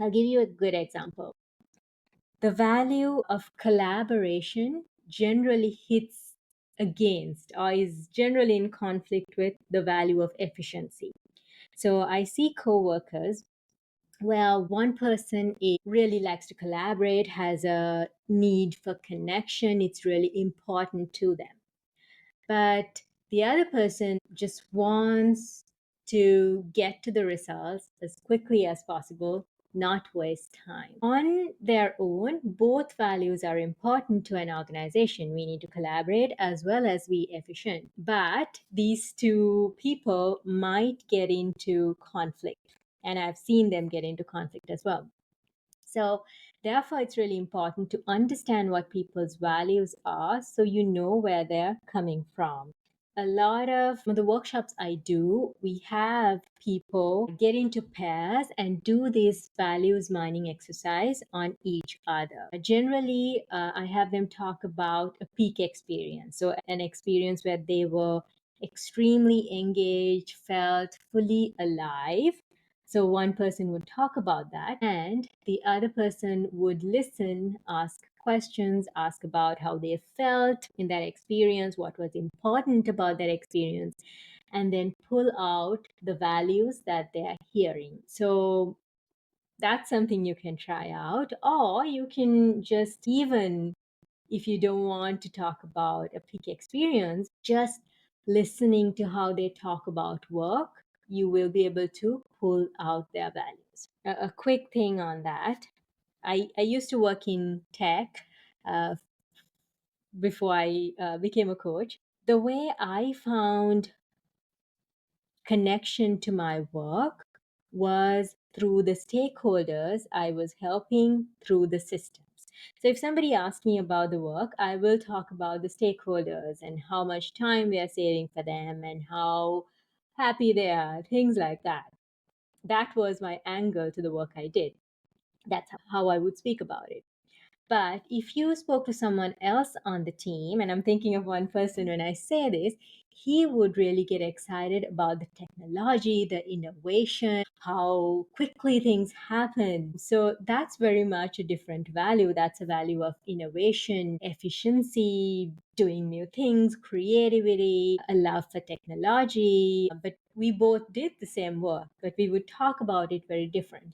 I'll give you a good example. The value of collaboration generally hits against or is generally in conflict with the value of efficiency. So I see coworkers where one person really likes to collaborate, has a need for connection, it's really important to them. But the other person just wants to get to the results as quickly as possible, not waste time. On their own, both values are important to an organization. We need to collaborate as well as be efficient. But these two people might get into conflict, and I've seen them get into conflict as well. So, therefore, it's really important to understand what people's values are so you know where they're coming from. A lot of the workshops I do, we have people get into pairs and do this values mining exercise on each other. Generally, I have them talk about a peak experience. So, an experience where they were extremely engaged, felt fully alive. So one person would talk about that, and the other person would listen, ask questions, ask about how they felt in that experience, what was important about that experience, and then pull out the values that they are hearing. So that's something you can try out, or you can just, even if you don't want to talk about a peak experience, just listening to how they talk about work, you will be able to pull out their values. A quick thing on that, I used to work in tech uh, before I became a coach. The way I found connection to my work was through the stakeholders I was helping through the systems. So if somebody asks me about the work, I will talk about the stakeholders and how much time we are saving for them and how happy they are, things like that. That was my angle to the work I did. That's how I would speak about it. But if you spoke to someone else on the team, and I'm thinking of one person when I say this, he would really get excited about the technology, the innovation, how quickly things happen. So that's very much a different value. That's a value of innovation, efficiency, doing new things, creativity, a love for technology. But we both did the same work, but we would talk about it very differently.